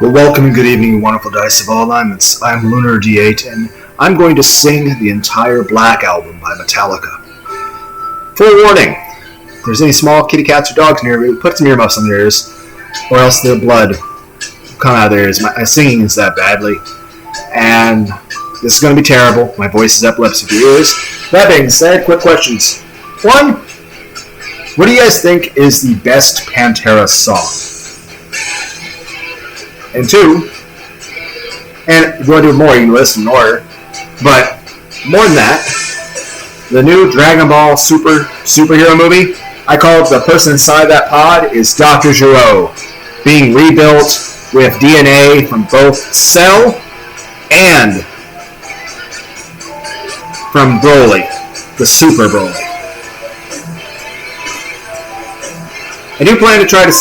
Well, welcome and good evening, wonderful dice of all alignments. I'm Lunar D8, and I'm going to sing the entire Black album by Metallica. Forewarning, if there's any small kitty cats or dogs near me, put some earmuffs on their ears, or else their blood will come out of their ears. My singing is that badly, and this is going to be terrible. My voice is epilepsy to your ears. That being said, quick questions. 1, what do you guys think is the best Pantera song? And 2, and if you want to do more, you can listen in order, but more than that, the new Dragon Ball superhero movie, I call it the person inside that pod is Dr. Gero, being rebuilt with DNA from both Cell and from Broly, the Super Broly. I do plan to try to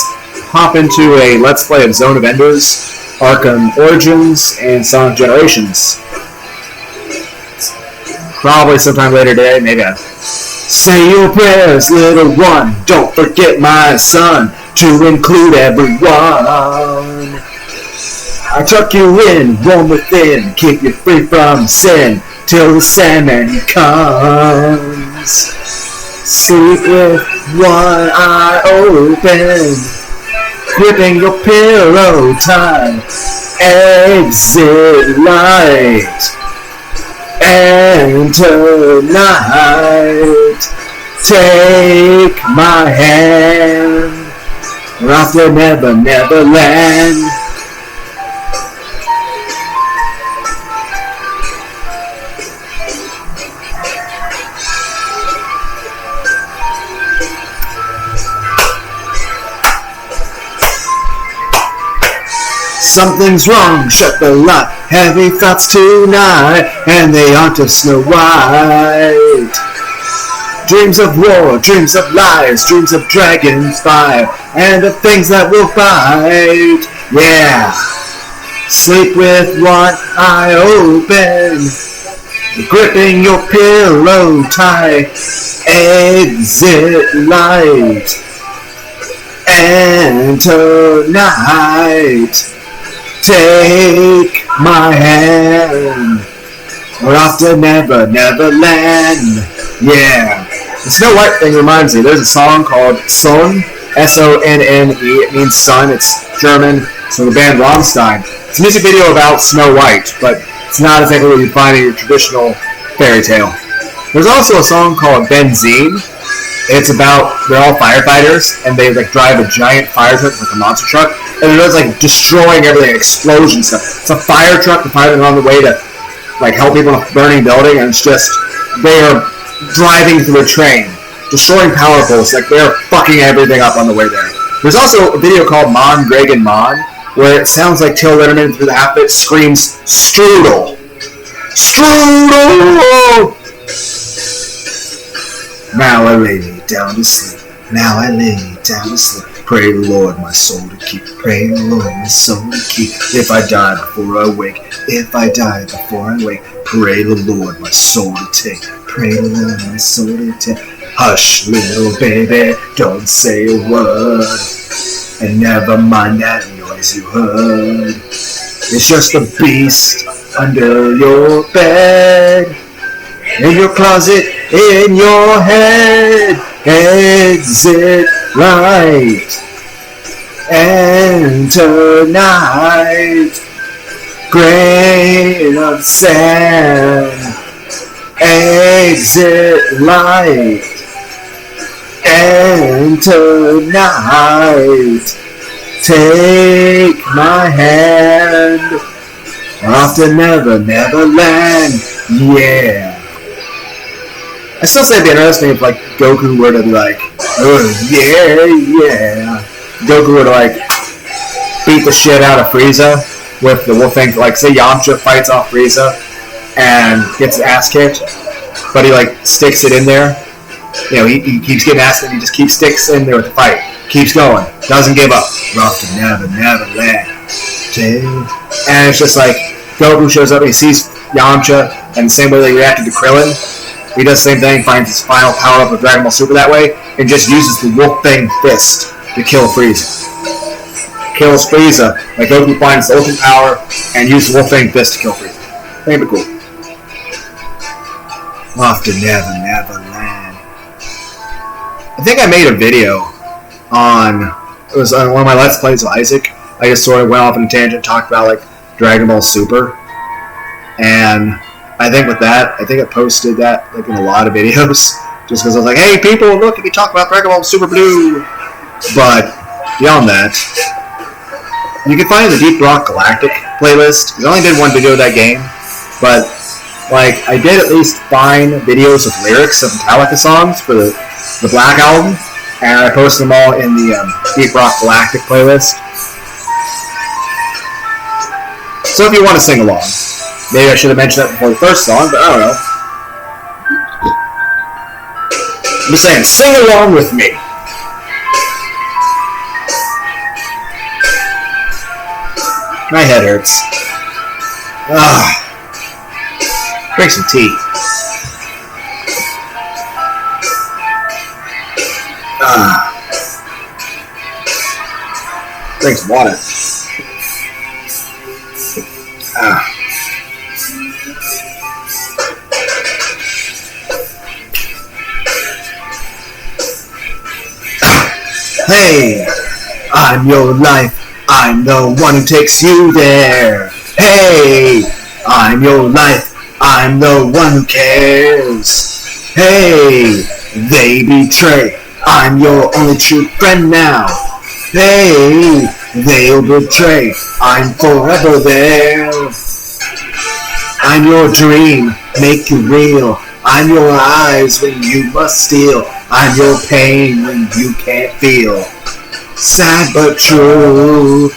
hop into a Let's Play of Zone of Enders, Arkham Origins, and Sonic Generations. Probably sometime later today, maybe. Say your prayers, little one, don't forget my son, to include everyone. I tuck you in, warm within, keep you free from sin, till the Sandman comes. Sleep with one eye open, gripping your pillow tight, exit light, and tonight, take my hand, we're off to Neverland. Something's wrong, shut the light, heavy thoughts tonight, and they aren't of Snow White. Dreams of war, dreams of lies, dreams of dragons fire, and of things that will bite. Yeah, sleep with one eye open, gripping your pillow tight, exit light, and tonight, take my hand, we're off to Neverland. Yeah. The Snow White thing reminds me, there's a song called Sonne, S-O-N-N-E, it means sun, it's German, so the band Rammstein. It's a music video about Snow White, but it's not exactly what you'd find in your traditional fairy tale. There's also a song called Benzene. It's about, they're all firefighters, and they drive a giant fire truck, like a monster truck, and it does destroying everything, explosion stuff. It's a fire truck, the firemen are on the way to help people in a burning building, and it's just, they are driving through a train, destroying power poles, they're fucking everything up on the way there. There's also a video called Mon, Greg, and Mon, where it sounds like Till Lindemann through the half bit screams, Strudel! Strudel! Now I lay me down to sleep. Now I lay me down to sleep. Pray the Lord my soul to keep. Pray the Lord my soul to keep. If I die before I wake. If I die before I wake. Pray the Lord my soul to take. Pray the Lord my soul to take. Hush, little baby, don't say a word. And never mind that noise you heard. It's just a beast under your bed. In your closet, in your head, exit light, and tonight, grain of sand, exit light, and tonight, take my hand, off to Neverland, yeah. I still say it'd be interesting if Goku were to be oh yeah. Goku were to beat the shit out of Frieza with the wolf thing. Say Yamcha fights off Frieza and gets his ass kicked, but he sticks it in there. You know, he keeps getting ass and he just sticks in there with the fight. Keeps going. Doesn't give up. We're off to Neverland. And it's just Goku shows up and he sees Yamcha, and the same way they reacted to Krillin, he does the same thing, finds his final power-up of Dragon Ball Super that way, and just uses the Wolf Fang Fist to kill Frieza. kills Frieza. Like Goku finds the ultimate power and uses Wolfang Fist to kill Frieza. I think it'd be cool. Off to Neverland. I think I made a video it was on one of my Let's Plays of Isaac. I just sort of went off on a tangent, talked about like Dragon Ball Super, and I think with that, I think I posted that like in a lot of videos, just because I was like, hey people, look, if you talk about Dragon Ball Super Blue. But beyond that, you can find the Deep Rock Galactic playlist. I only did one video of that game, but like I did at least find videos of lyrics of Metallica songs for the Black album, and I posted them all in the Deep Rock Galactic playlist. So if you want to sing along, maybe I should have mentioned that before the first song, but I don't know. I'm just saying, sing along with me. My head hurts. Drink some tea. Drink some water. Hey, I'm your life. I'm the one who takes you there. Hey, I'm your life. I'm the one who cares. Hey, they betray. I'm your only true friend now. Hey, they'll betray. I'm forever there. I'm your dream, make you real. I'm your eyes when you must steal. I'm your pain when you can't feel. Sad but true,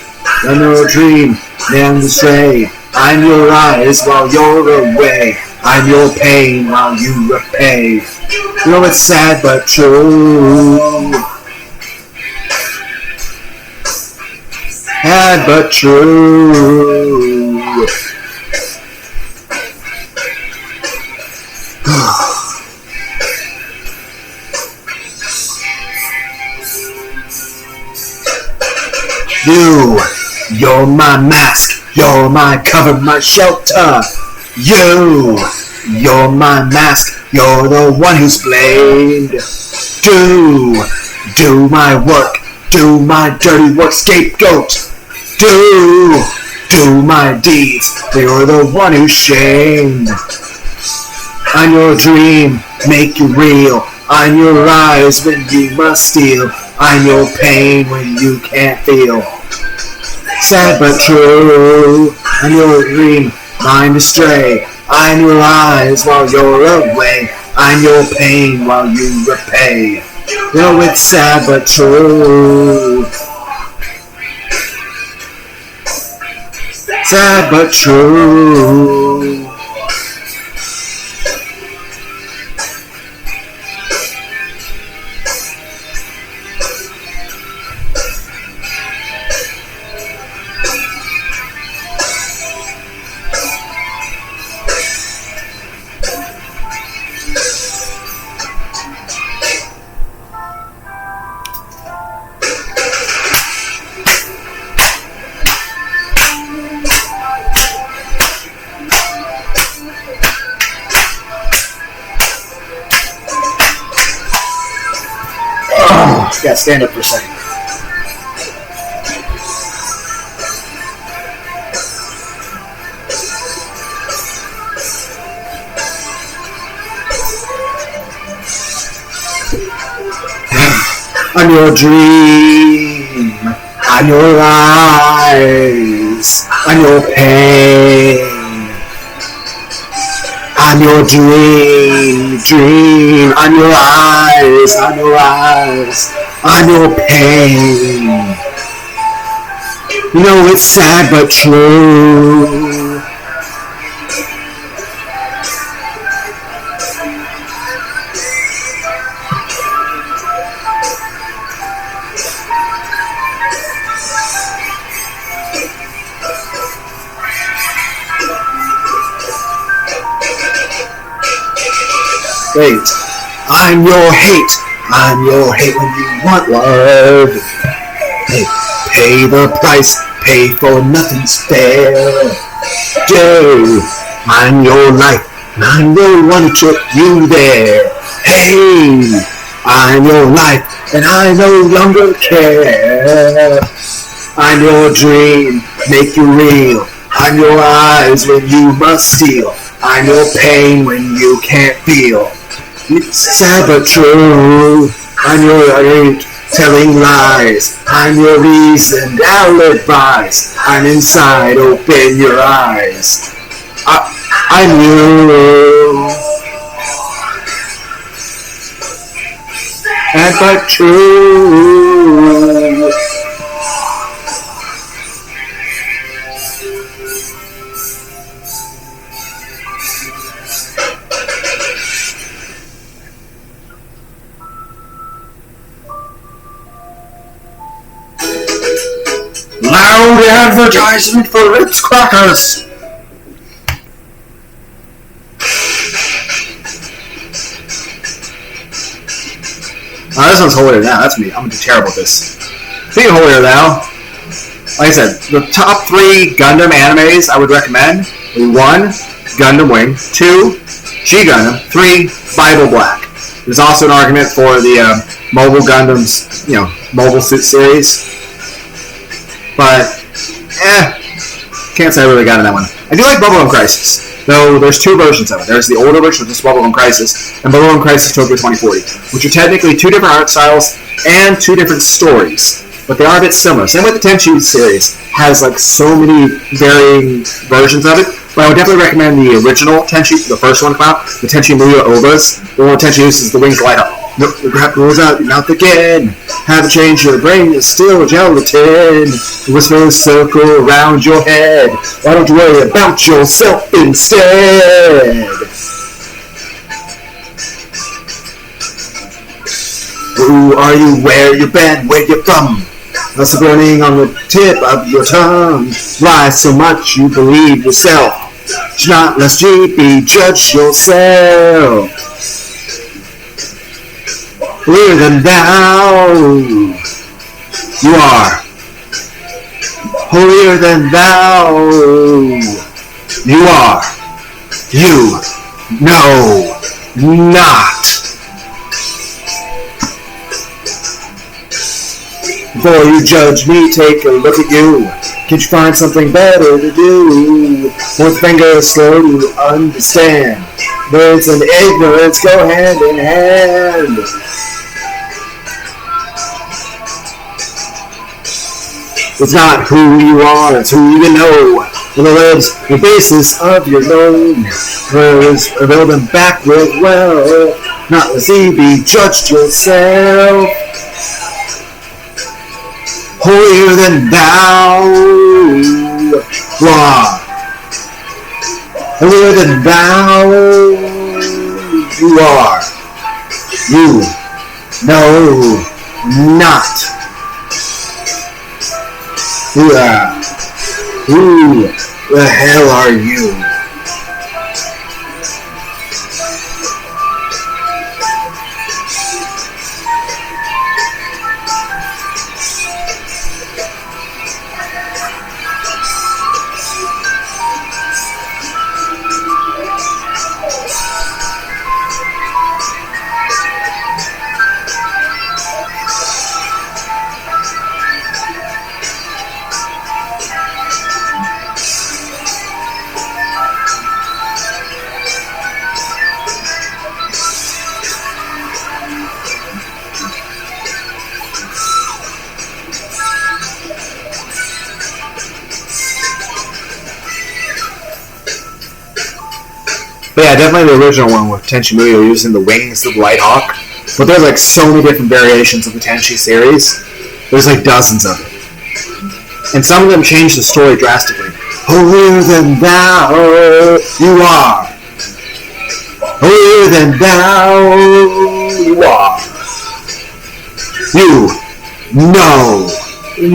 I'm your dream, never stray. I'm your eyes while you're away. I'm your pain while you repay. You know it's sad but true. Sad but true. You're my mask, you're my cover, my shelter. You're my mask, you're the one who's blamed. Do my work, do my dirty work, scapegoat. Do my deeds, you're the one who's shamed. I'm your dream, make you real. I'm your eyes when you must steal. I'm your pain when you can't feel. Sad but true, I'm your dream, mind astray. I'm your eyes while you're away. I'm your pain while you repay. You know it's sad but true. Sad but true. Yeah, stand up for a second. I'm your dream. I'm your eyes. I'm your pain. I'm your dream. I'm your eyes. I'm your eyes. I'm your pain. You know it's sad but true. Wait, I'm your hate when you want love. Hey, pay the price, pay for nothing's fair. Day, mind your life, I'm the one who took you there. Hey, I'm your life, and I no longer care. I'm your dream, make you real. I'm your eyes when you must steal. I'm your pain when you can't feel. It's sad but true. I'm your hate, telling lies. I'm your reason, alibis. I'm inside, open your eyes. I'm you. And but true. Loud advertisement for Ritz crackers. This one's holier now. That's me. I'm gonna do terrible at this. Speaking of holier now, like I said, the top 3 Gundam animes I would recommend would be 1, Gundam Wing, 2, G Gundam, 3, Bible Black. There's also an argument for the Mobile Gundams, Mobile Suit series. But, can't say I really got in that one. I do like Bubblegum Crisis, though there's 2 versions of it. There's the older version, which is Bubblegum Crisis, and Bubblegum Crisis Tokyo 2040, which are technically 2 different art styles and 2 different stories. But they are a bit similar. Same with the Tenchi series, has like so many varying versions of it. But I would definitely recommend the original Tenchi, the first one come out, the Tenchi Muyo Ovas. The one Tenchi uses the wings light up. Nope, the crap rolls out your mouth again. Haven't changed your brain, it's still gelatin. The whispers circle around your head. Why don't you worry about yourself instead? Who are you? Where you been? Where you from? What's the burning on the tip of your tongue? Lie so much you believe yourself. Should not lest you be judged yourself. Holier than thou you are. Holier than thou you are. You know not. Before you judge me, take a look at you. Can't you find something better to do? One finger slow to understand. Words and ignorance go hand in hand. It's not who you are, it's who you know. On the legs, the basis of your known. Words reveal them back with well. Not as ye be judged yourself. Holier than thou are. Holier than thou you are. You know not. Who the hell are you? But yeah, definitely the original one with Tenchi Muyo using the wings of the Light Hawk. But there's like so many different variations of the Tenchi series. There's like dozens of them. And some of them change the story drastically. Holier than thou you are. Holier than thou you are. You know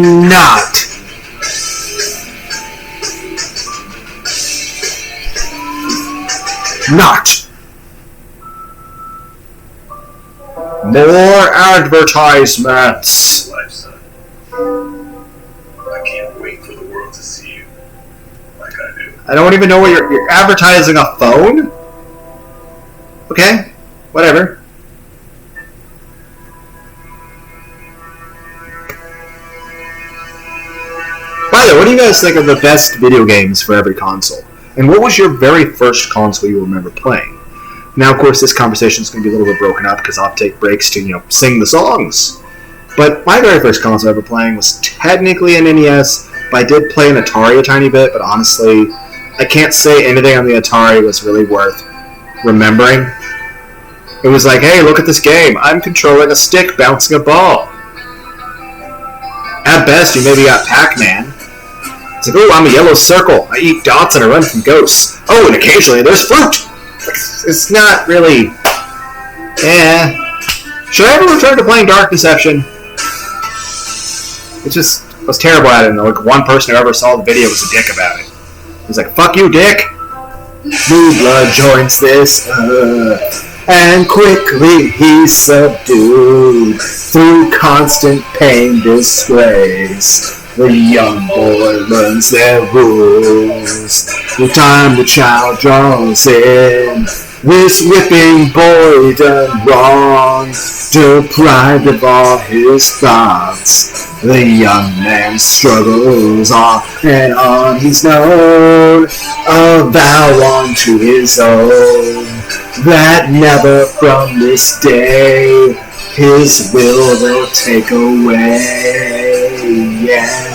not. Not. More advertisements. can't wait for the world to see you like I do. I don't even know what you're advertising a phone? Okay, whatever. By the way, what do you guys think of the best video games for every console? And what was your very first console you remember playing? Now, of course, this conversation is going to be a little bit broken up because I'll have to take breaks to, sing the songs. But my very first console I ever playing was technically an NES, but I did play an Atari a tiny bit, but honestly, I can't say anything on the Atari was really worth remembering. It was like, hey, look at this game. I'm controlling a stick bouncing a ball. At best, you maybe got Pac-Man. It's like, oh, I'm a yellow circle. I eat dots and I run from ghosts. Oh, and occasionally there's fruit. It's not really... Should I ever return to playing Dark Deception? It just... I was terrible at it, and like one person who ever saw the video was a dick about it. He was like, fuck you, dick! New blood joins this earth, and quickly he's subdued through constant pain, disgrace. The young boy learns their rules. The time the child draws in. This whipping boy done wrong, deprived of all his thoughts. The young man struggles on and on. He's known a vow unto his own, that never from this day his will they'll take away. Yeah.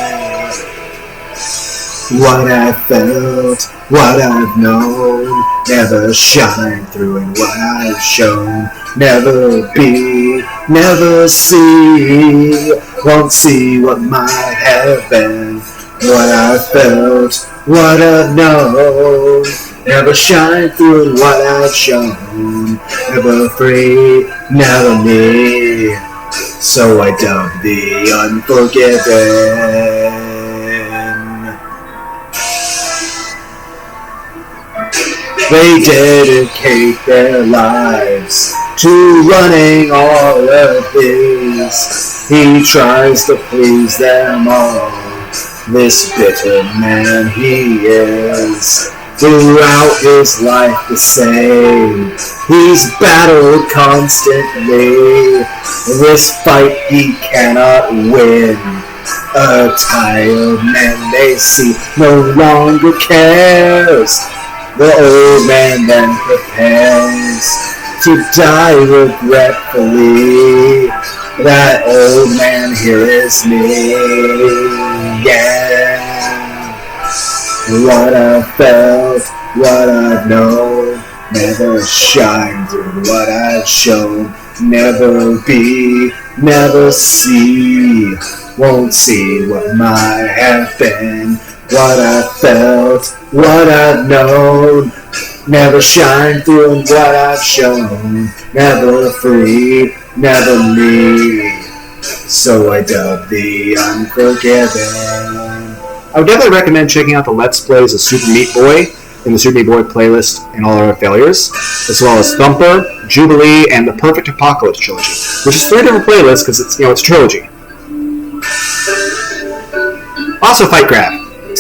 What I've felt, what I've known, never shine through in what I've shown. Never be, never see, won't see what might have been. What I've felt, what I've known, never shine through in what I've shown. Never free, never me, so I dub the unforgiven. They dedicate their lives to running all of his. He tries to please them all. This bitter man he is. Throughout his life the same, he's battled constantly. This fight he cannot win. A tired man they see no longer cares. The old man then prepares to die regretfully. That old man here is me, yeah. What I've felt, what I've known, never shine through what I've shown. Never be, never see, won't see what might have been. What I've felt, what I've known, never shine through in what I've shown. Never free, never me, so I dub the unforgiven. I would definitely recommend checking out the Let's Plays of Super Meat Boy in the Super Meat Boy playlist and all our failures, as well as Thumper, Jubilee, and the Perfect Apocalypse Trilogy, which is 3 different playlists because it's a trilogy. Also, Fight Crab.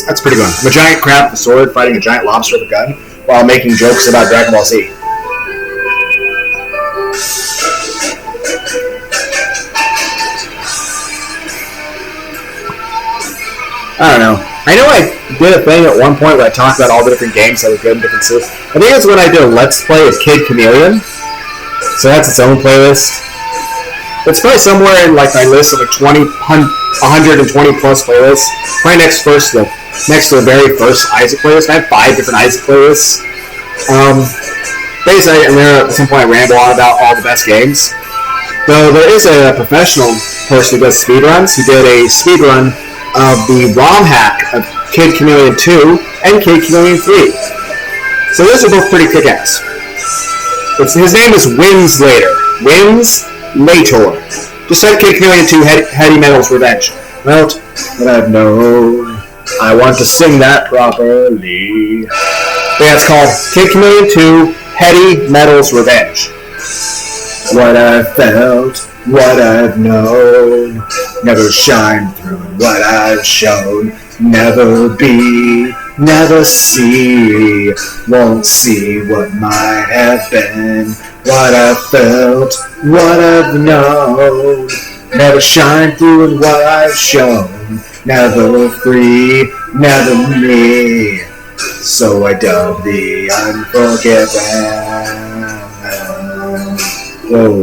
That's pretty good. I'm a giant crab with a sword fighting a giant lobster with a gun while making jokes about Dragon Ball Z. I don't know. I know I did a thing at one point where I talked about all the different games that were good in different systems. I think it's when I did a Let's Play of Kid Chameleon. So that's its own playlist. It's probably somewhere in like my list of like 120 plus playlists. Probably next to the very first Isaac playlist. I have 5 different Isaac playlists. Basically, and there at some point I ramble on about all the best games. Though there is a professional person who does speedruns. He did a speedrun of the ROM hack of Kid Chameleon 2 and Kid Chameleon 3. So those are both pretty kick-ass. His name is Winslater. Winslator. Just like Kid Chameleon 2, Heady Metal's Revenge. Well, what I've known, I want to sing that properly. But yeah, it's called Kid Chameleon 2, Heady Metal's Revenge. What I've felt, what I've known. Never shine through what I've shown. Never be, never see. Won't see what might have been. What I've felt, what I've known. Never shine through in what I've shown. Never free, never me. So I dub the unforgiven. Whoa.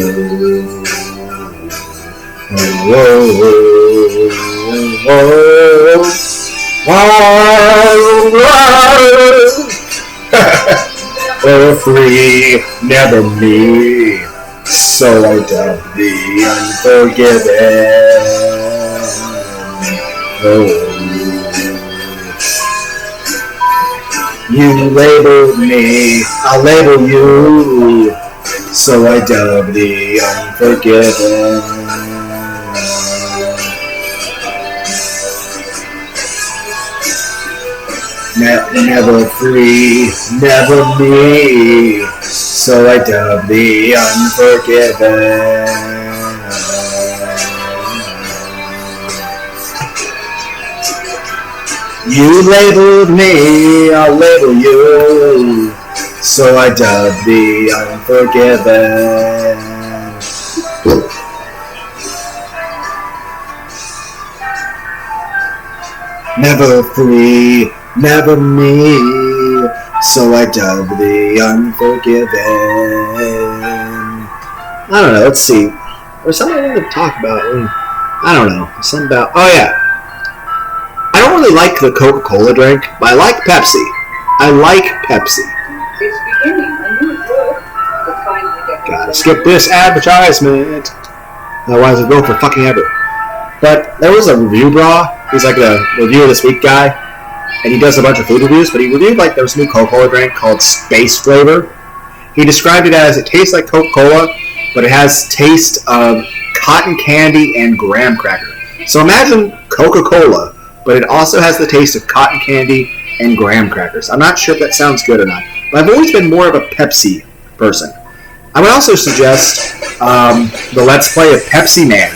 Never free, never me. So I dub the unforgiven. You labeled me, I'll label you. So I dub the unforgiven. Never free, never me. So I dub the unforgiven. You labeled me, I'll label you. So I dub the unforgiven. Never free, never me. So I dub the unforgiven. I don't know, let's see. There's something I wanted to talk about. I don't know. Something about, oh yeah. I don't really like the Coca-Cola drink, but I like Pepsi. I like Pepsi. It's beginning. I knew it would. But finally get Gotta skip this advertisement. Otherwise I'll go for fucking ever. But there was a review bra. He's like a review of this week guy. And he does a bunch of food reviews, but he reviewed like there was a new Coca-Cola drink called Space Flavor. He described it as it tastes like Coca-Cola, but it has taste of cotton candy and graham cracker. So imagine Coca-Cola, but it also has the taste of cotton candy and graham crackers. I'm not sure if that sounds good or not, but I've always been more of a Pepsi person. I would also suggest the Let's Play of Pepsi Man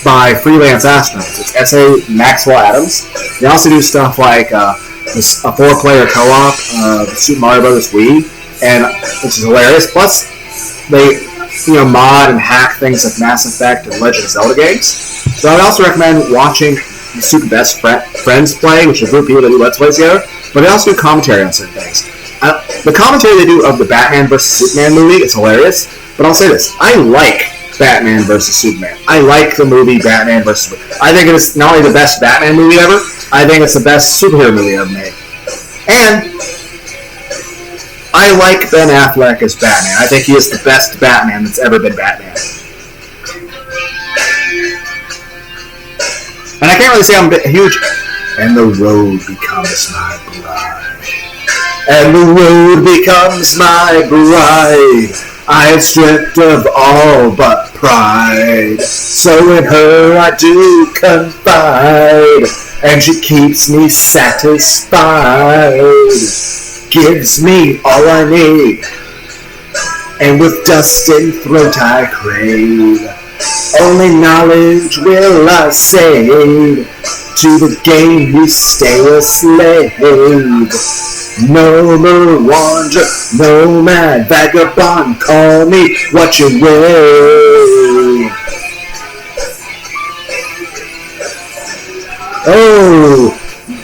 by Freelance Astronauts. It's S.A. Maxwell Adams. They also do stuff like a 4-player co-op of Super Mario Bros. Wii, and which is hilarious. Plus, they mod and hack things like Mass Effect and Legend of Zelda games. So I'd also recommend watching the Super Best Friends play, which is a group of people that do Let's Plays together, but they also do commentary on certain things. The commentary they do of the Batman vs. Superman movie is hilarious, but I'll say this. I like Batman vs. Superman. I like the movie Batman vs. Superman. I think it is not only the best Batman movie ever, I think it's the best superhero movie ever made. And I like Ben Affleck as Batman. I think he is the best Batman that's ever been Batman. And I can't really say I'm huge. And the road becomes my bride. And the road becomes my bride. I have stripped of all but pride. So in her I do confide. And she keeps me satisfied. Gives me all I need. And with dust in throat I crave. Only knowledge will I save. To the game you stay a slave. No more wanderer, no mad vagabond. Call me what you will. Oh,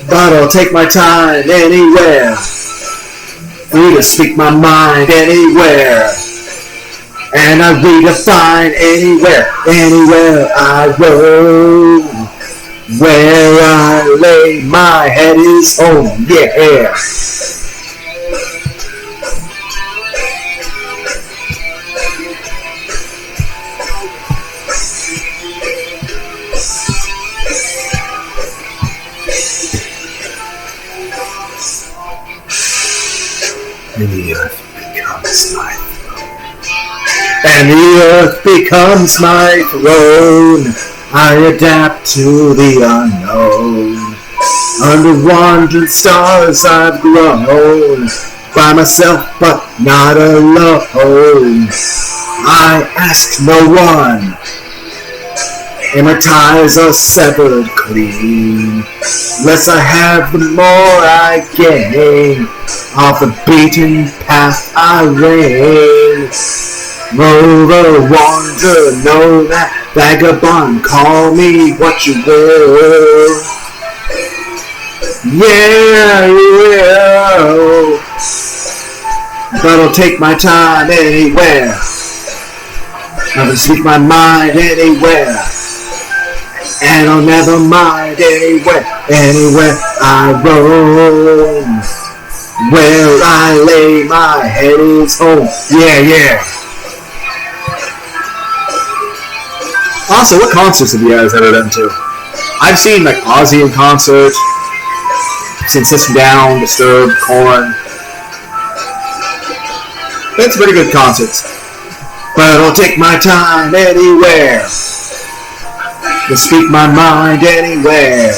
but I'll take my time anywhere. Free to speak my mind anywhere. And I redefine anywhere I roam. Where I lay my head is home, yeah. And the earth becomes my throne. And the earth becomes my throne. I adapt to the unknown. Under wandering stars I've grown. By myself but not alone. I ask no one and my ties are severed clean. Less I have, the more I gain. Off the beaten path I reign. Rover, wanderer, know that vagabond, call me what you will. Yeah, you will. But I'll take my time anywhere. I can speak my mind anywhere. And I'll never mind anywhere. Anywhere I roam. Where I lay my head is home. Yeah, yeah. Also, what concerts have you guys ever been to? I've seen like Ozzy in concert. I've seen System Down, Disturbed, Korn. It's pretty good concerts. But I'll take my time anywhere. To speak my mind anywhere.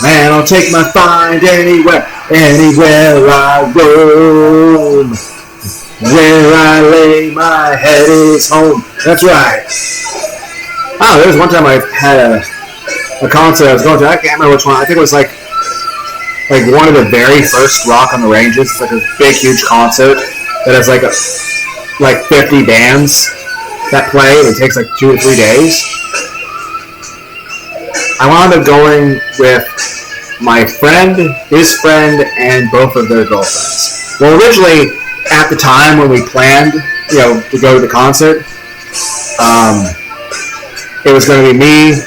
And I'll take my find anywhere. Anywhere I roam. Where I lay my head is home. That's right. Oh, there was one time I had a concert I was going to. I can't remember which one. I think it was like one of the very first Rock on the Ranges. It's like a big, huge concert that has like 50 bands that play. And it takes like 2 or 3 days. I wound up going with my friend, his friend, and both of their girlfriends. Well, originally, at the time when we planned, to go to the concert, it was going to be me,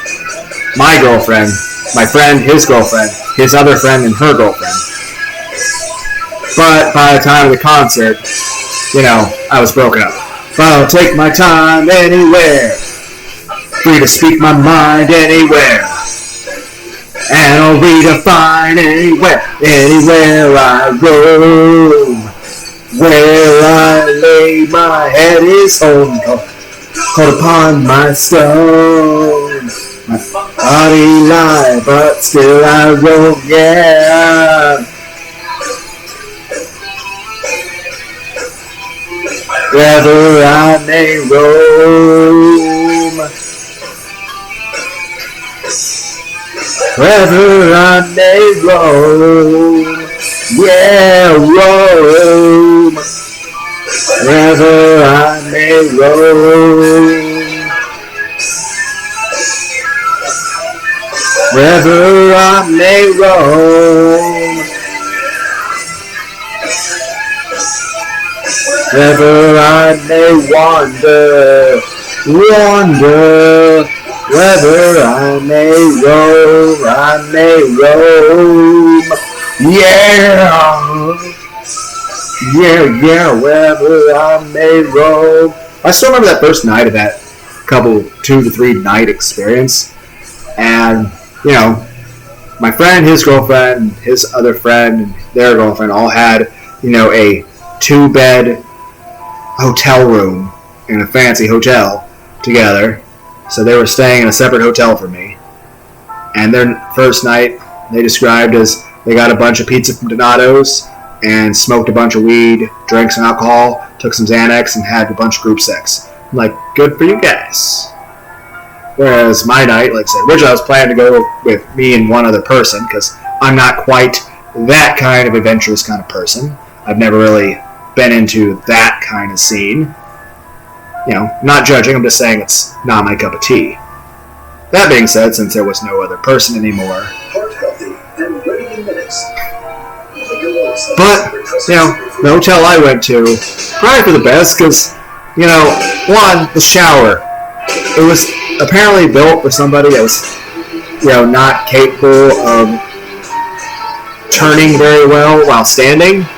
my girlfriend, my friend, his girlfriend, his other friend, and her girlfriend. But by the time of the concert, I was broken up. But I'll take my time anywhere, free to speak my mind anywhere. And I'll redefine anywhere, anywhere I roam. Where I lay my head is home, called upon my stone. My body lie, but still I roam, yeah. Wherever I may roam. Wherever I may roam, yeah, roam. Wherever I may roam. Wherever I may roam. Wherever I may wander, wander. Wherever I may roam, yeah, wherever I may roam. I still remember that first night of that 2 to 3 night experience, and, my friend, his girlfriend, his other friend, and their girlfriend all had, a 2-bed hotel room in a fancy hotel together. So they were staying in a separate hotel from me. And their first night, they described as they got a bunch of pizza from Donato's and smoked a bunch of weed, drank some alcohol, took some Xanax, and had a bunch of group sex. I'm like, good for you guys. Whereas my night, like I said, originally I was planning to go with me and one other person because I'm not quite that kind of adventurous kind of person. I've never really been into that kind of scene. Not judging, I'm just saying it's not my cup of tea. That being said, since there was no other person anymore. Heart healthy and ready in minutes. But, the hotel I went to, probably for the best, because, one, the shower. It was apparently built for somebody that was, not capable of turning very well while standing.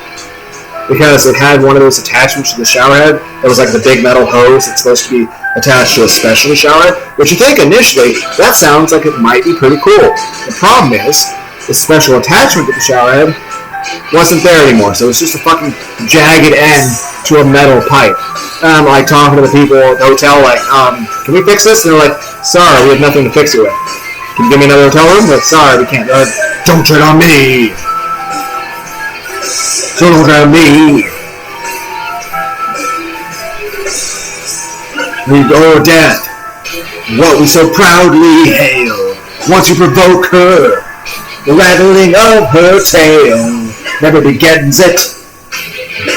Because it had one of those attachments to the shower head that was like the big metal hose that's supposed to be attached to a specialty shower head, which you think initially, that sounds like it might be pretty cool. The problem is, the special attachment to the shower head wasn't there anymore, so it was just a fucking jagged end to a metal pipe. And I'm like talking to the people at the hotel like, can we fix this? And they're like, sorry, we have nothing to fix it with. Can you give me another hotel room? Like, sorry, we can't. Don't tread on me! Don't tread on me! We go death! what we so proudly hail. Once you provoke her, the rattling of her tail never begins it,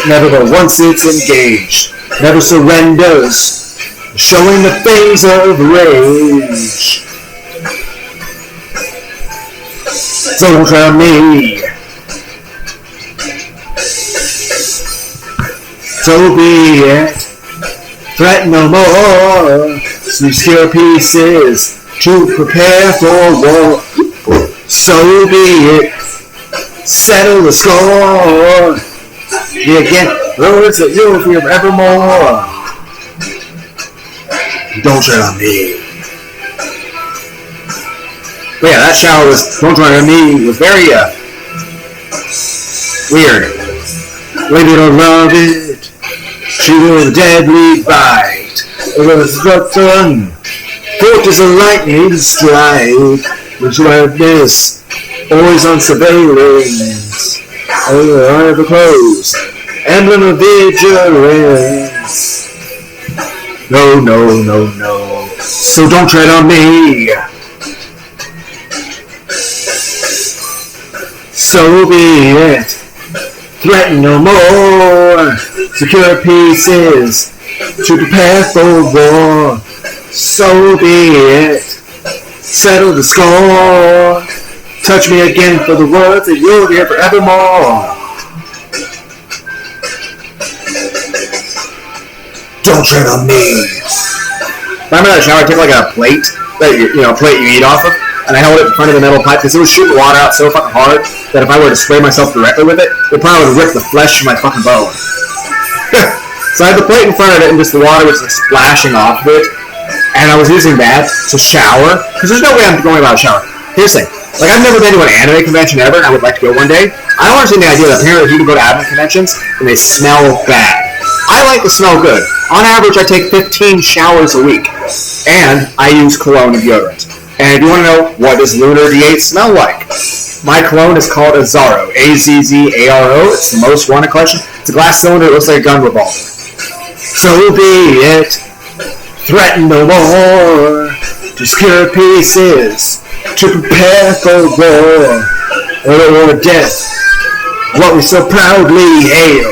never but once it's engaged, never surrenders, showing the phase of rage. So don't try me. So be it. Threaten no more. Secure pieces to prepare for war. So be it. Settle the score. You get words that you'll hear forevermore. Don't tread on me. But yeah, that shower was, don't tread on me, was very weird. Lady don't love it. She will deadly bite. It was the sun. Forked as a lightning strike. Which madness, always on surveillance. Ever close. Emblem of vigilance. No, no, no, no. So don't tread on me. So be it. Threaten no more. Secure pieces to prepare for war. So be it. Settle the score. Touch me again for the words that you'll hear forevermore. Don't tread on me. Remember that shower? I took like a plate that plate you eat off of, and I held it in front of the metal pipe because it was shooting water out so fucking hard that if I were to spray myself directly with it, it probably would rip the flesh from my fucking bone. So I had the plate in front of it, and just the water was like splashing off of it, and I was using that to shower because there's no way I'm going about a shower. Here's the thing. Like, I've never been to an anime convention ever, and I would like to go one day. I don't understand the idea that apparently people go to anime conventions and they smell bad. I like to smell good. On average, I take 15 showers a week, and I use cologne and deodorant. And if you want to know what does Lunar D8 smell like, my cologne is called Azzaro, A-Z-Z-A-R-O. It's the most wanted collection. It's a glass cylinder. It looks like a gun revolver. So be it. Threaten no more. To secure pieces. To prepare for war or death, what we so proudly hail,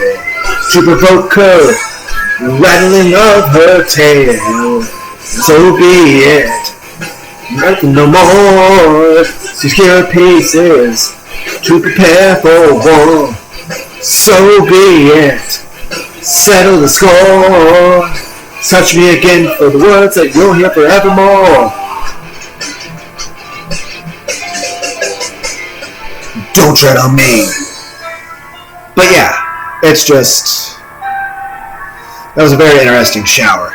to provoke her, rattling of her tail. So be it. Nothing no more. Secure pieces to prepare for war. So be it. Settle the score. Touch me again for the words that you'll hear forevermore. Don't tread on me. But yeah, it's just, that was a very interesting shower.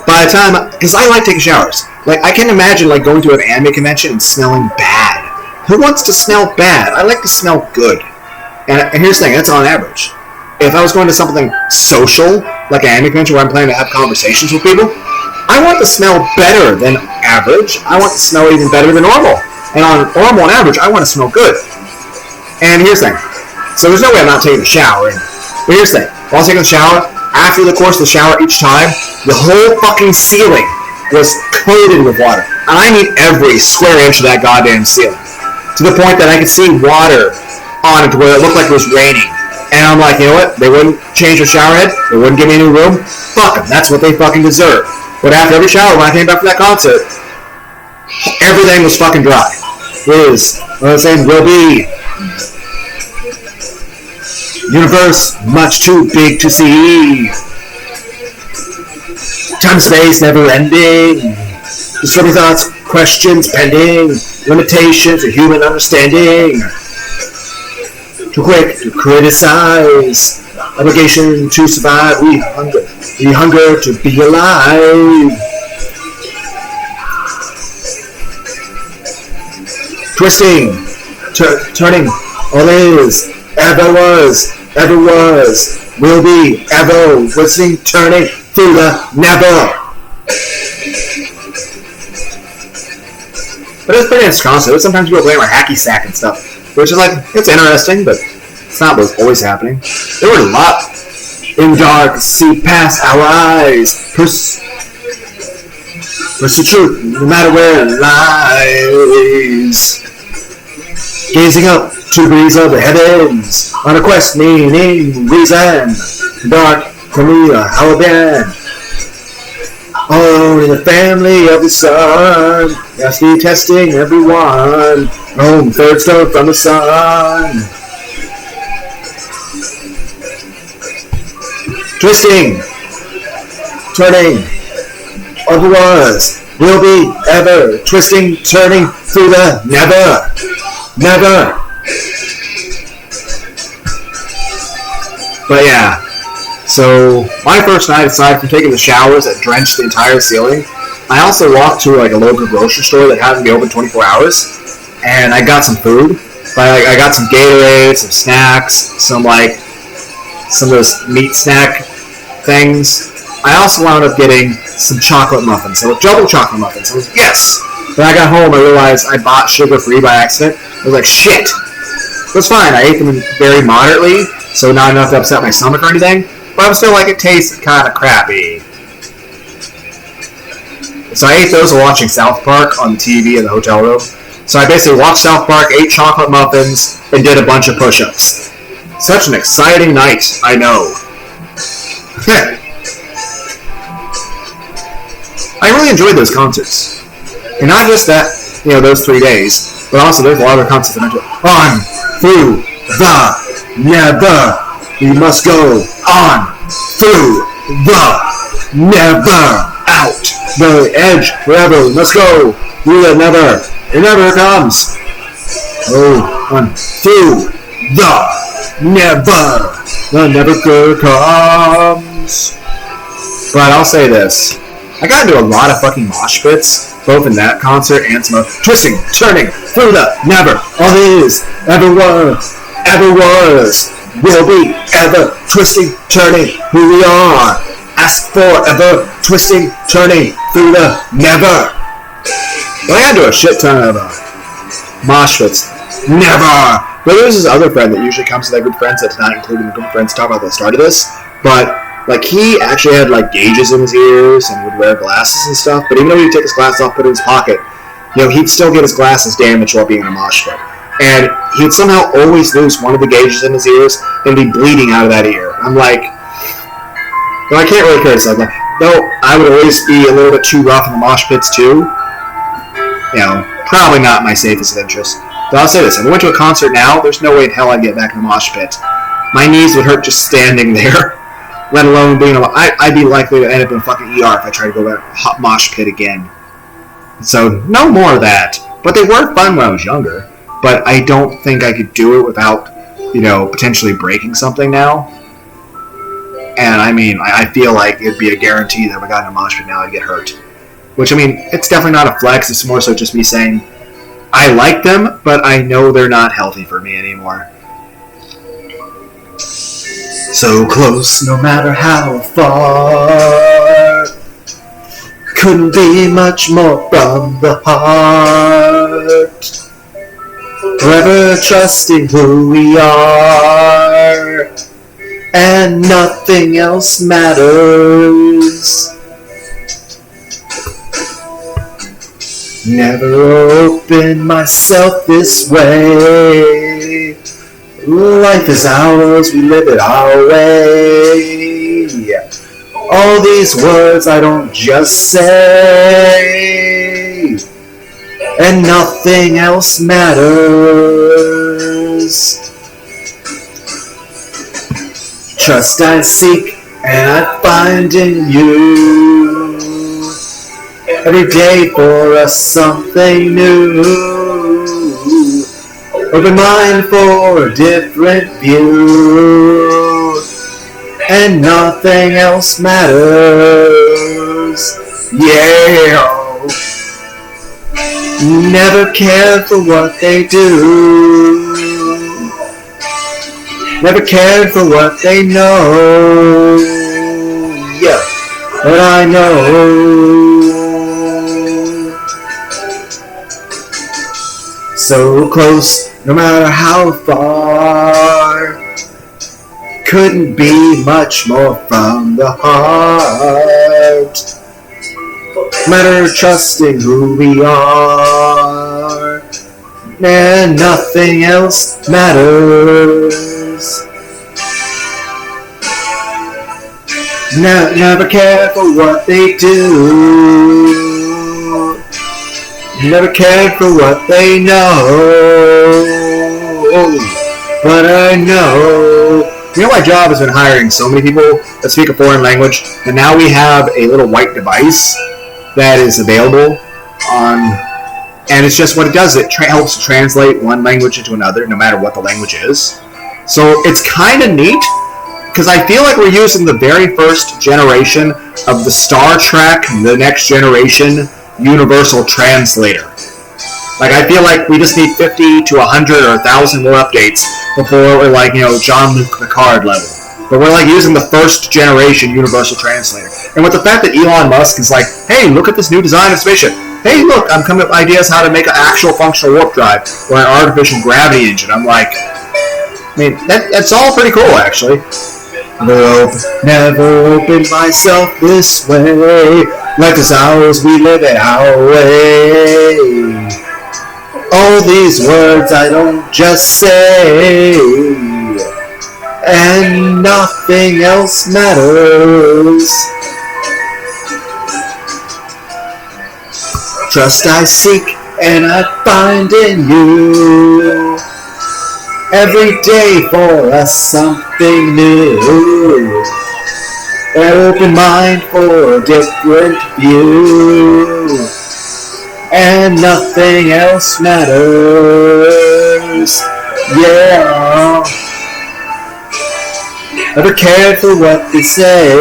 By the time, because I like taking showers. Like, I can imagine like going to an anime convention and smelling bad. Who wants to smell bad? I like to smell good. And here's the thing, that's on average. If I was going to something social, like an anime convention where I'm planning to have conversations with people, I want to smell better than average. I want to smell even better than normal. And on normal and average, I want to smell good. And here's the thing. So there's no way I'm not taking a shower. But here's the thing. While I was taking a shower, after the course of the shower each time, the whole fucking ceiling was coated with water. And I mean every square inch of that goddamn ceiling. To the point that I could see water on it to where it looked like it was raining. And I'm like, you know what? They wouldn't change the shower head. They wouldn't give me a new room. Fuck them. That's what they fucking deserve. But after every shower, when I came back from that concert, everything was fucking dry. Is what I'm saying will be. Universe much too big to see. Time and space never ending. Disturbing thoughts, questions pending. Limitations of human understanding. Too quick to criticize. Obligation to survive. We hunger to be alive. Twisting, turning, all is, ever was, will be, ever, twisting, turning, through the never. But it's pretty interesting. Sometimes people play like hacky sack and stuff, which is like, it's interesting, but it's not what's always happening. There were a lot in dark, see past our eyes, What's the truth, no matter where it lies? Gazing up to the breeze of the heavens, on a quest meaning reason. Dark for me, how been? Alone in the family of the sun, ghastly testing everyone. Home, third stone from the sun. Twisting, turning, over was, will be, ever. Twisting, turning, through the never. Never. But yeah, so my first night, aside from taking the showers that drenched the entire ceiling, I also walked to like a local grocery store that happened to be open 24 hours, and I got some food. I got some Gatorade, some snacks, some of those meat snack things. I also wound up getting some chocolate muffins. So double chocolate muffins. I was yes. When I got home, I realized I bought sugar-free by accident. I was like, shit. It was fine. I ate them very moderately, so not enough to upset my stomach or anything. But I was still like, it tasted kind of crappy. So I ate those while watching South Park on the TV in the hotel room. So I basically watched South Park, ate chocolate muffins, and did a bunch of push-ups. Such an exciting night, I know. I really enjoyed those concerts. And not just that, those 3 days, but also there's a lot of concerts that I enjoyed. On, through, the, never. We must go on, through, the, never. Out, the edge, wherever. We must go through the never. It never comes. Oh, on, through, the, never. The never comes. But I'll say this. I got into a lot of fucking mosh pits, both in that concert and some other. Twisting, turning, through the never. All is, ever was, will be, ever. Twisting, turning, who we are. Ask for, ever. Twisting, turning, through the never. But I got into a shit ton of mosh pits. Never. But there's this other friend that usually comes to their good friends that's not including the good friends to talk about the start of this. But he actually had gauges in his ears and would wear glasses and stuff. But even though he'd take his glasses off, put it in his pocket, he'd still get his glasses damaged while being in a mosh pit. And he'd somehow always lose one of the gauges in his ears and be bleeding out of that ear. I'm like, I can't really criticize that. Though I would always be a little bit too rough in the mosh pits too. Probably not my safest of interest. But I'll say this, if I went to a concert now, there's no way in hell I'd get back in the mosh pit. My knees would hurt just standing there. Let alone being I'd be likely to end up in a fucking ER if I tried to go back to a hot mosh pit again. So, no more of that. But they were fun when I was younger. But I don't think I could do it without, potentially breaking something now. And, I feel like it'd be a guarantee that if I got in a mosh pit now, I'd get hurt. Which, it's definitely not a flex. It's more so just me saying, I like them, but I know they're not healthy for me anymore. So close, no matter how far. Couldn't be much more from the heart. Forever trusting who we are, and nothing else matters. Never opened myself this way. Life is ours, we live it our way. All these words I don't just say, and nothing else matters. Trust I seek and I find in you. Every day for us something new. Open mind for a different view, and nothing else matters. Yeah. Never cared for what they do. Never cared for what they know. Yeah, but I know. So close, no matter how far. Couldn't be much more from the heart. matter trusting who we are, and nothing else matters. Never care for what they do, never cared for what they know, but I know. You know, my job has been hiring so many people that speak a foreign language, and now we have a little white device that is available on, and it's just what it does. It helps translate one language into another, no matter what the language is. So it's kind of neat, because I feel like we're using the very first generation of the Star Trek The Next Generation Universal Translator. Like, I feel like we just need 50 to 100 or 1,000 more updates before we're like, Jean-Luc Picard level. But we're like using the first generation Universal Translator. And with the fact that Elon Musk is like, hey, look at this new design of spaceship. Hey, look, I'm coming up with ideas how to make an actual functional warp drive or an artificial gravity engine. I'm like, that's all pretty cool, actually. Never opened myself this way. Life is ours, we live it our way. All these words I don't just say, and nothing else matters. Trust I seek and I find in you. Every day for us something new. An open mind for a different view. And nothing else matters. Yeah. Never cared for what they say.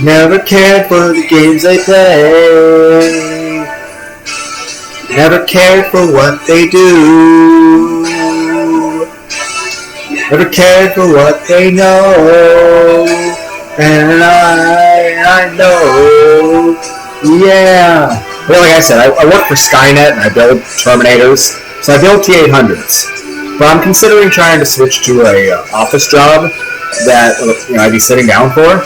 Never cared for the games they play. Never cared for what they do. Never cared for what they know. And I know. Yeah. Well, like I said, I work for Skynet and I build Terminators. So I build T-800s. But I'm considering trying to switch to a office job that I'd be sitting down for.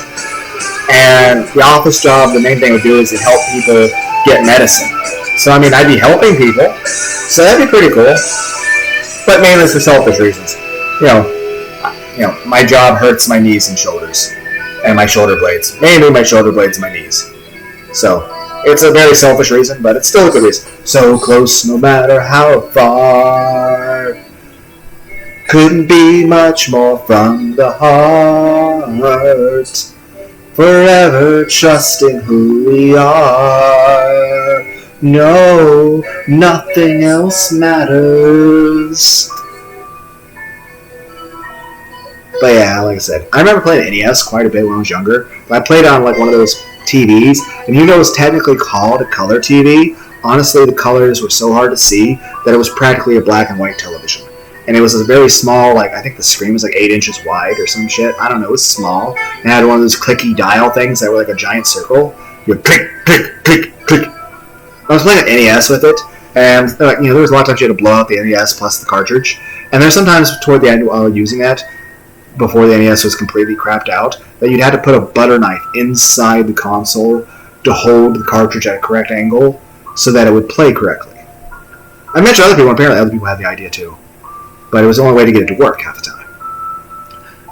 And the office job, the main thing it would do is it help people get medicine. So I'd be helping people. So that'd be pretty cool. But mainly for selfish reasons. My job hurts my knees and shoulders. And my shoulder blades. Mainly my shoulder blades and my knees. So, it's a very selfish reason, but it's still a good reason. So close no matter how far. Couldn't be much more from the heart. Forever trusting who we are. No, nothing else matters. But yeah, like I said, I remember playing NES quite a bit when I was younger. But I played on one of those TVs, and it was technically called a color TV. Honestly, the colors were so hard to see that it was practically a black and white television. And it was a very small, I think the screen was 8 inches wide or some shit. I don't know, it was small. And it had one of those clicky dial things that were like a giant circle. You would click, click, click, click. I was playing an NES with it, and there was a lot of times you had to blow out the NES plus the cartridge. And there's sometimes toward the end while using that, before the NES was completely crapped out, that you'd have to put a butter knife inside the console to hold the cartridge at a correct angle so that it would play correctly. I mentioned other people, and apparently other people had the idea too. But it was the only way to get it to work half the time.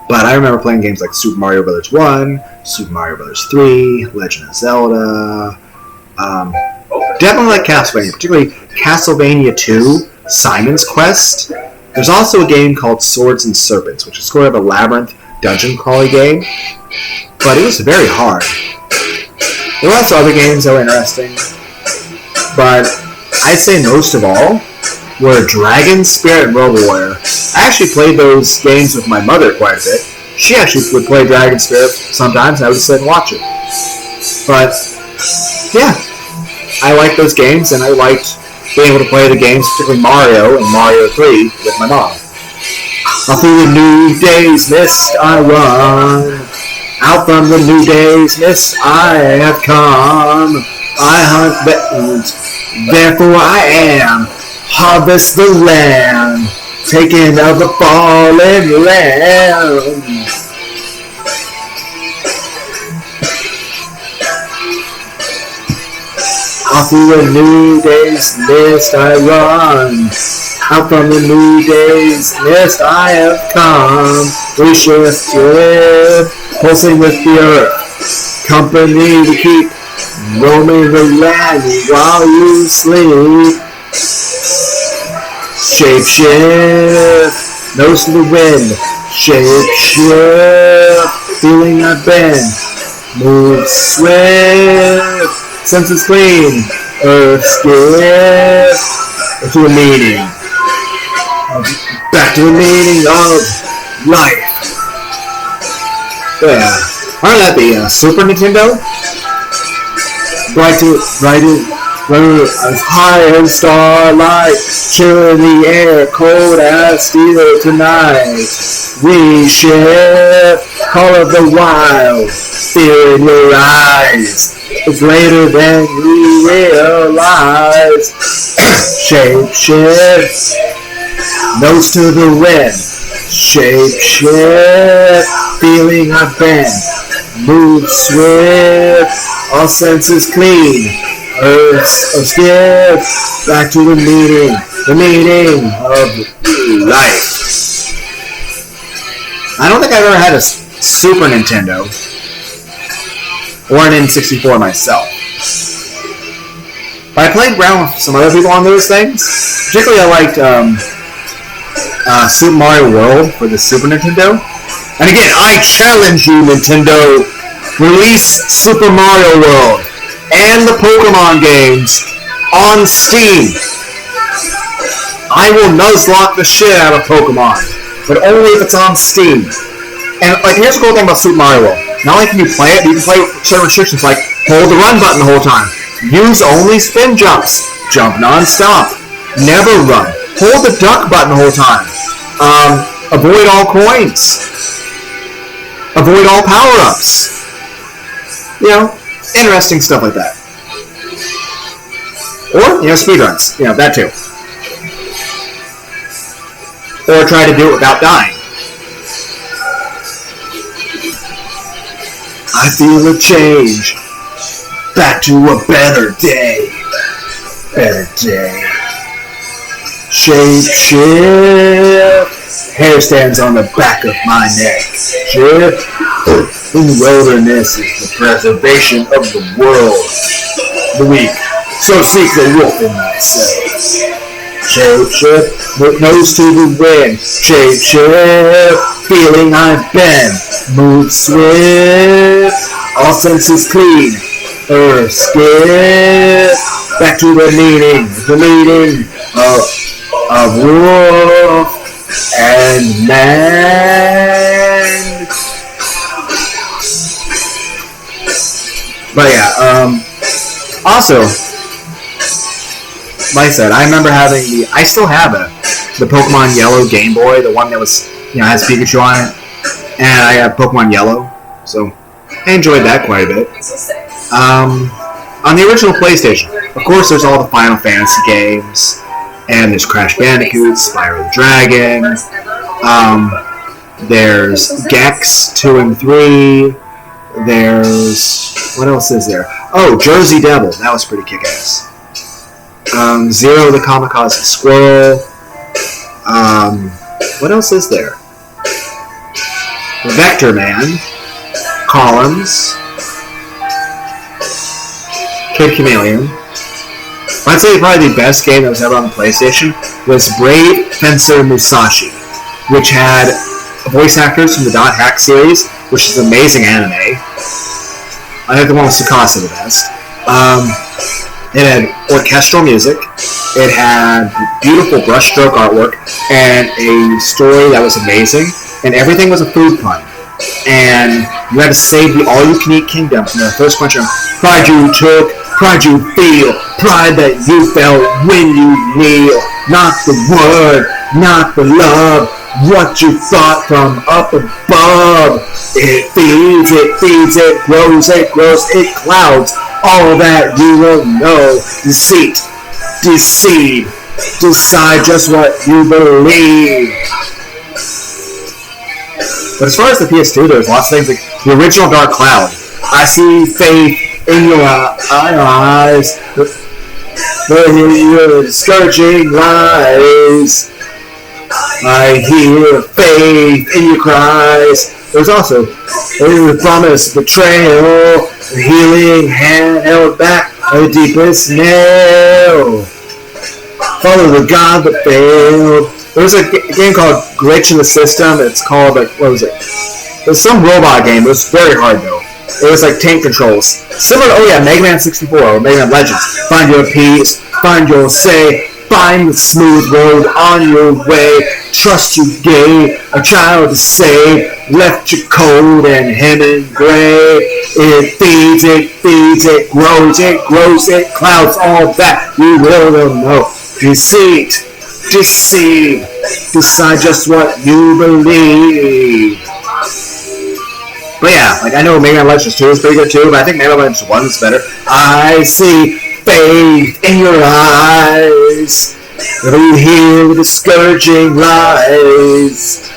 But I remember playing games like Super Mario Bros. 1, Super Mario Bros. 3, Legend of Zelda, definitely like Castlevania, particularly Castlevania 2, Simon's Quest. There's also a game called Swords and Serpents, which is sort of a labyrinth dungeon crawly game, but it was very hard. There were also other games that were interesting, but I'd say most of all were Dragon Spirit and Robo Warrior. I actually played those games with my mother quite a bit. She actually would play Dragon Spirit sometimes, and I would just sit and watch it. But, yeah, I liked those games, and I liked being able to play the games, particularly Mario and Mario 3, with my mom. Up through the new day's mist I run. Out from the new day's mist I have come. I hunt bettons, therefore I am. Harvest the land, taking of the fallen land. Off through a new day's mist I run. Out from the new day's mist I have come. We shift, pulsing with the earth. Company to keep roaming the land while you sleep. Shape shift, nose to the wind. Shape shift, feeling I've been. Move swift, senses clean. Earth skift, to a meaning. Back to the meaning of life. Yeah. Aren't that the Super Nintendo? Bright as high as starlight, chill in the air, cold as steel tonight. We shift, call of the wild, fear in your eyes. It's later than you realize. Shape shift, nose to the wind. Shape shift, feeling I've been. Move swift, all senses clean. Earth's obscured, back to the meaning of life. I don't think I've ever had a Super Nintendo or an N64 myself. But I played around with some other people on those things. Particularly I liked Super Mario World for the Super Nintendo. And again, I challenge you, Nintendo, release Super Mario World and the Pokemon games on Steam. I will nuzlocke the shit out of Pokemon, but only if it's on Steam. And like, here's the cool thing about Super Mario World. Not only can you play it, but you can play with certain restrictions like hold the run button the whole time, use only spin jumps, jump non-stop, never run, hold the duck button the whole time, avoid all coins, avoid all power-ups. You know, interesting stuff like that. Or, speedruns. That too. Or try to do it without dying. I feel a change. Back to a better day. Better day. Shape shift. Hair stands on the back of my neck. Shift. In the wilderness is the preservation of the world. The weak. So seek the wolf in myself. Shape shift. Nose to the wind. Shape shift. Feeling I've been. Move swift. All senses clean. Earth skift. Back to the meaning of wolf and man. But yeah, also, like I said, I remember having I still have the Pokemon Yellow Game Boy, the one that was, has Pikachu on it, and I have Pokemon Yellow, so I enjoyed that quite a bit. On the original PlayStation, of course, there's all the Final Fantasy games, and there's Crash Bandicoot, Spyro the Dragon, there's Gex 2 and 3, there's, what else is there? Oh, Jersey Devil, that was pretty kick-ass. Zero the Kamikaze Squirrel, what else is there? Vector Man, Columns, Kid Chameleon. I'd say probably the best game that was ever on the PlayStation was Brave Fencer Musashi, which had voice actors from the Dot Hack series, which is an amazing anime. I think the one with Tsukasa the best. It had orchestral music, it had beautiful brushstroke artwork, and a story that was amazing, and everything was a food pun. And you had to save the all-you-can-eat kingdom from the first question. Pride you took, pride you feel, pride that you felt when you kneel. Not the word, not the love, what you thought from up above. It feeds, it grows, it clouds. All that you will know. Deceit, deceive, decide just what you believe. But as far as the PS2, there's lots of things like the original Dark Cloud. I see faith in your eyes. but I hear discouraging lies. I hear faith in your cries. There's also the promise, betrayal, the healing hand held back by the deepest nail. Follow the God that failed. There was a game called Glitch in the System. It's called, like, what was it? It was some robot game. It was very hard, though. It was like tank controls. Similar to, Mega Man 64 or Mega Man Legends. Find your peace, find your say, find the smooth road on your way. Trust you gave a child to save. Left you cold and him in gray. It feeds, it grows, it clouds all that you will know. Deceit, deceive, decide just what you believe. But yeah, I know Mega Man Legends 2 is pretty good too, but I think Mega Man Legends 1 is better. I see faith in your eyes. You hear the discouraging lies.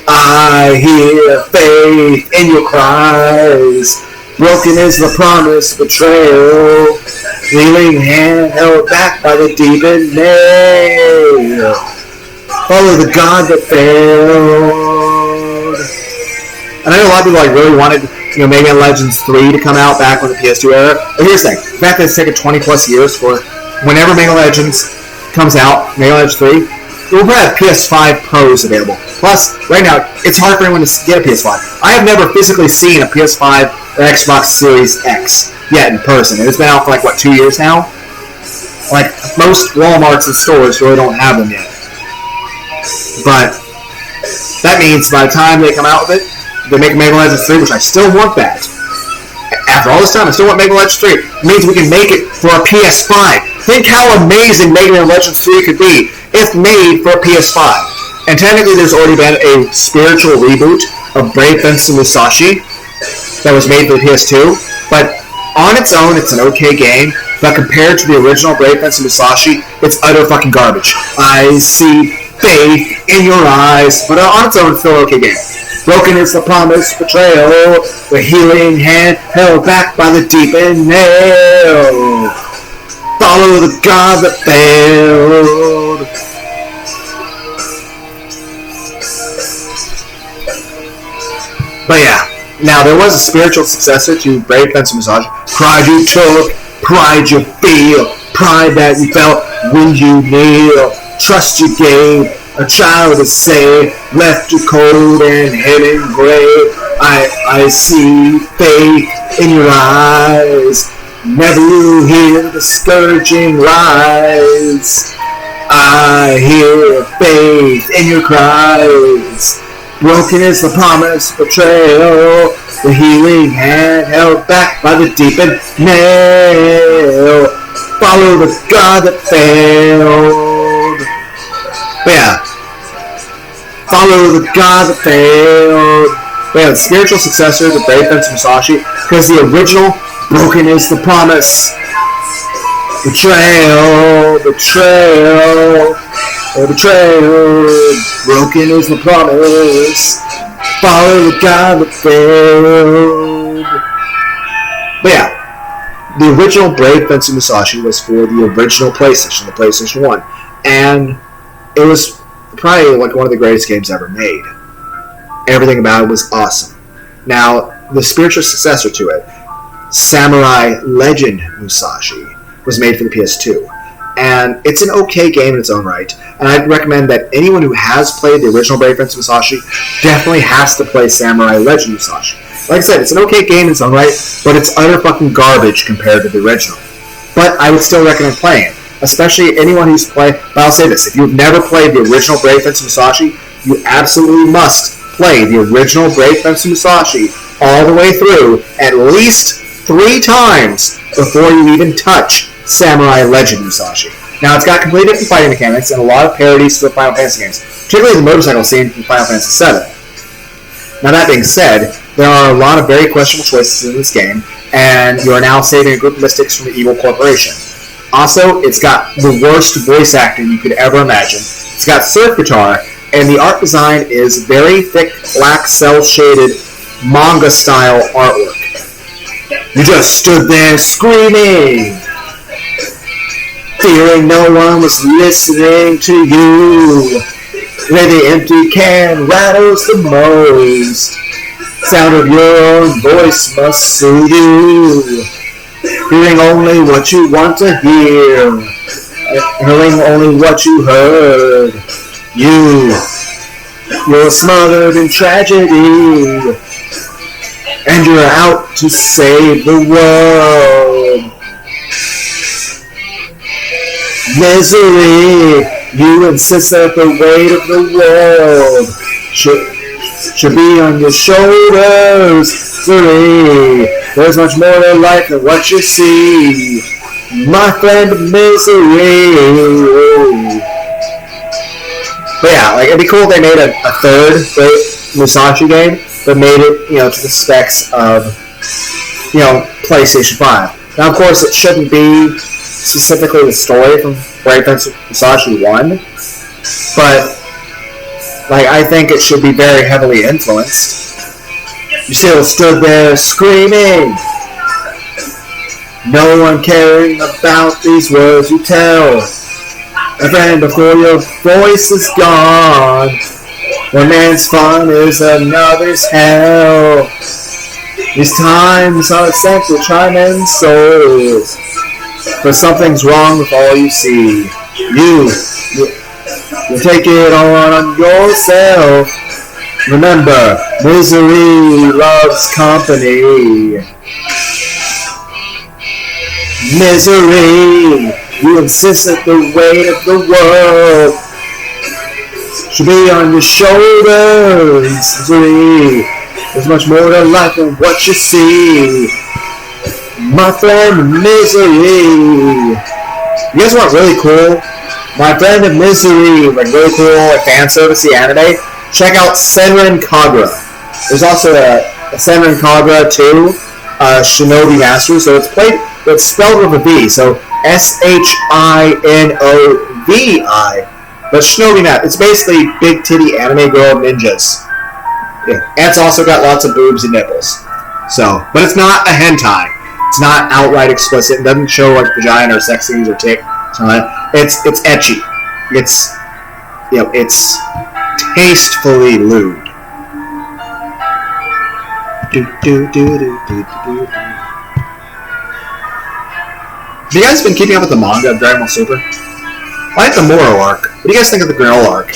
I hear faith in your cries. Broken is the promise, betrayal. Kneeling hand held back by the demon nail. Follow the God that failed. And I know a lot of people really wanted, Mega Man Legends 3 to come out back when the PS2 era. But here's the thing: the fact that it's taken 20 plus years for whenever Mega Legends comes out, Mega Legends 3, we'll probably have PS5 Pros available. Plus, right now, it's hard for anyone to get a PS5. I have never physically seen a PS5 or Xbox Series X yet in person. And it's been out for 2 years now. Most Walmarts and stores really don't have them yet. But that means by the time they come out with it, they make Mega Legends 3, which I still want that. After all this time, I still want Mega Legends 3. It means we can make it for a PS5. Think how amazing Mega Man Legends 3 could be if made for a PS5. And technically there's already been a spiritual reboot of Brave Fencer Musashi that was made for the PS2. But on its own, it's an okay game. But compared to the original Brave Fencer Musashi, it's utter fucking garbage. I see faith in your eyes. But on its own, it's still an okay game. Broken is the promise, betrayal, the healing hand held back by the deepened nail. Follow the God that failed. But yeah, now there was a spiritual successor to Brave Fencer Musashi. Pride you took, pride you feel, pride that you felt when you kneel. Trust you gave, a child to save, left you cold and head in grave. I see faith in your eyes. Never you hear the scourging lies. I hear faith in your cries. Broken is the promise, betrayal. The healing hand held back by the deepened nail. Follow the God that failed. But yeah. Follow the God that failed. But yeah, the spiritual successor to Brave Fencer Musashi, because the original, broken is the promise. Betrayal, betrayal, betrayal. Broken is the promise. Follow the God that failed. But yeah, the original Brave Fencer Musashi was for the original PlayStation, the PlayStation 1. And it was probably one of the greatest games ever made. Everything about it was awesome. Now, the spiritual successor to it, Samurai Legend Musashi, was made for the PS2. And it's an okay game in its own right. And I'd recommend that anyone who has played the original Brave Fencer Musashi definitely has to play Samurai Legend Musashi. Like I said, it's an okay game in its own right, but it's utter fucking garbage compared to the original. But I would still recommend playing it. Especially anyone who's played... But I'll say this, if you've never played the original Brave Fencer Musashi, you absolutely must play the original Brave Fencer Musashi all the way through at least 3 times before you even touch Samurai Legend Musashi. Now, it's got completely different fighting mechanics and a lot of parodies to the Final Fantasy games, particularly the motorcycle scene from Final Fantasy VII. Now, that being said, there are a lot of very questionable choices in this game, and you are now saving a group of mystics from the evil corporation. Also, it's got the worst voice acting you could ever imagine. It's got surf guitar, and the art design is very thick, black, cel-shaded, manga-style artwork. You just stood there screaming. feeling no one was listening to you. Where the empty can rattles the most. Sound of your own voice must soothe you. Hearing only what you want to hear. Hearing only what you heard. You're smothered in tragedy. And you're out to save the world. Misery, you insist that the weight of the world should be on your shoulders. Misery, there's much more to life than what you see. My friend, misery. But yeah, like it'd be cool if they made a third Musashi game, but made it, to the specs of, PlayStation 5. Now, of course, it shouldn't be specifically the story from Brave Prince Musashi 1, but, I think it should be very heavily influenced. You still stood there screaming, no one caring about these words you tell. A friend, before your voice is gone, one man's fun is another's hell. These times are sent to try men's souls, but something's wrong with all you see. You take it on yourself. Remember, misery loves company. Misery, you insist that the weight of the world should be on your shoulders. Misery, there's much more to life than what you see. My friend, misery. You guys want really cool? My friend of misery, really cool, fan service anime. Check out Senran Kagura. There's also a Senran Kagura 2, Shinobi Master. So it's spelled with a V. So Shinovi. But Shinobi Master. It's basically big titty anime girl ninjas. Yeah. And it's also got lots of boobs and nipples. So, but it's not a hentai. It's not outright explicit. It doesn't show vagina or sex scenes or tick. It's ecchi. It's tastefully lewd. Have you guys been keeping up with the manga of Dragon Ball Super? I like the Moro arc. What do you guys think of the Granola arc?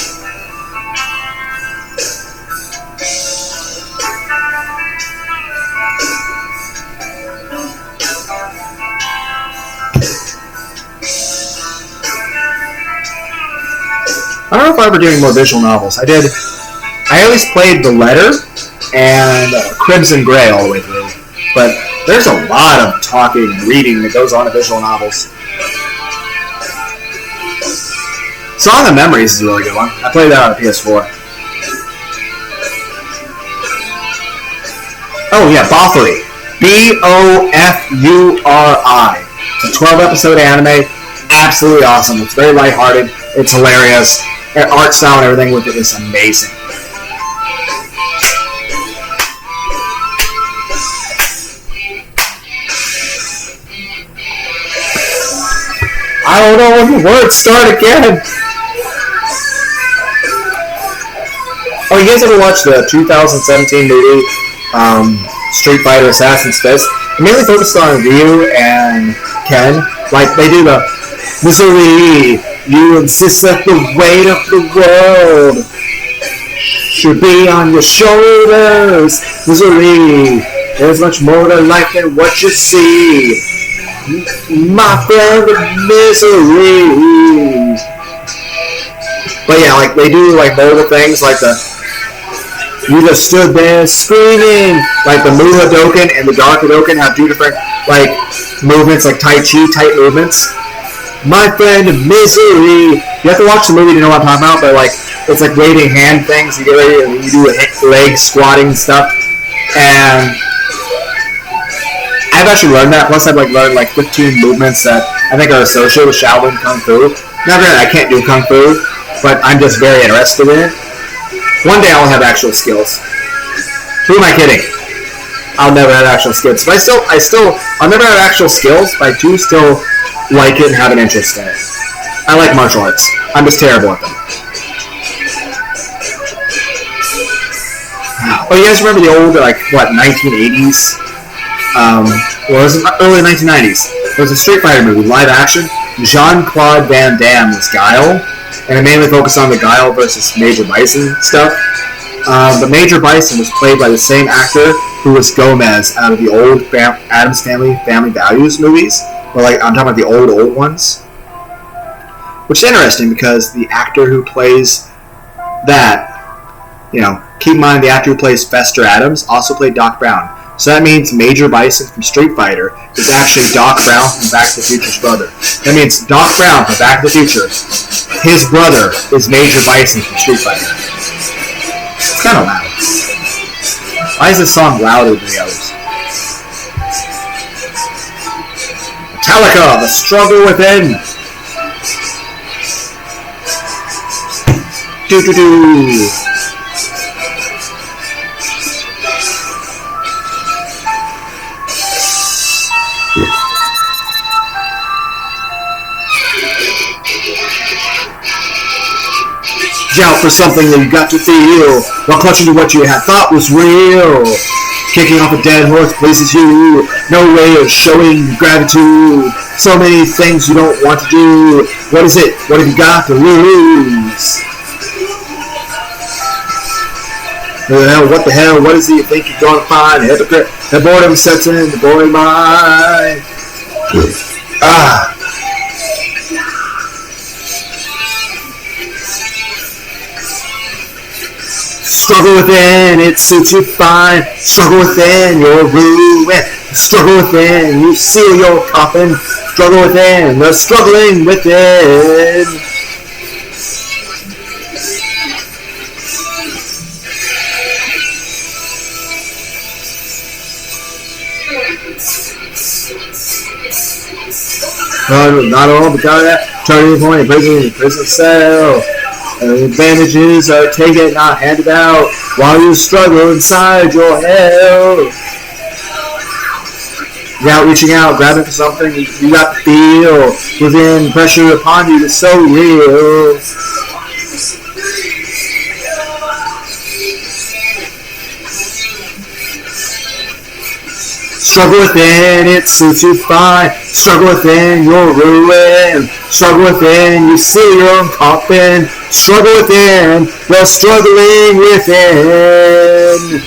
I don't know if I'm ever doing more visual novels. I at least played The Letter and Crimson Grey all the way through. But there's a lot of talking and reading that goes on in visual novels. Song of Memories is a really good one. I played that on the PS4. Oh yeah, Bofuri. Bofuri. It's a 12-episode anime. Absolutely awesome. It's very lighthearted. It's hilarious. Art style and everything with it is amazing. I don't know when the words start again. Oh, you guys ever watch the 2017 movie Street Fighter Assassin's Fist? It mainly focused on Ryu and Ken. They do the misery. You insist that the weight of the world should be on your shoulders. Misery, there's much more to life than what you see. My friend of misery. But yeah, they do multiple things, you just stood there screaming. The Mu Hadoken and the Dark Hadoken have two different movements, Tai Chi type movements. My friend of misery. You have to watch the movie to know what I'm talking about, but it's waving hand things. You get ready and you do leg squatting and stuff. And I've actually learned that. Plus, I've learned 15 movements that I think are associated with Shaolin Kung Fu. Now, granted, I can't do Kung Fu, but I'm just very interested in it. One day I'll have actual skills. Who am I kidding? I'll never have actual skills. But I'll never have actual skills, but I do still like it and have an interest in it. I like martial arts. I'm just terrible at them. Oh, you guys remember the old, 1980s? It was early 1990s. It was a Street Fighter movie, live action. Jean-Claude Van Damme was Guile, and it mainly focused on the Guile versus Major Bison stuff. But Major Bison was played by the same actor who was Gomez out of the old Addams Family Values movies. Well, I'm talking about the old ones. Which is interesting because the actor who plays that, keep in mind the actor who plays Fester Adams also played Doc Brown. So that means Major Bison from Street Fighter is actually Doc Brown from Back to the Future's brother. That means Doc Brown from Back to the Future, his brother is Major Bison from Street Fighter. It's kind of loud. Why is this song louder than the others? Metallica, The Struggle Within. Do-do-do. Out for something that you got to feel, while clutching to what you had thought was real. Kicking off a dead horse pleases you, no way of showing gratitude. So many things you don't want to do. What is it? What have you got to lose? What the hell? What is it you think you're going to find? Hypocrite. The boredom sets in, the boring mind. Struggle within, it suits you fine. Struggle within, you're ruined. Struggle within, you seal your coffin. Struggle within, the struggling within. Not all, but got that. Turning point, prison cell. Advantages are taken, not handed out, while you struggle inside your hell. Without reaching out, grabbing for something you got to feel. Within pressure upon you is so real. Struggle within, it suits you fine. Struggle within, you're ruined. Struggle within, you see your own coffin. Struggle within, you're struggling within.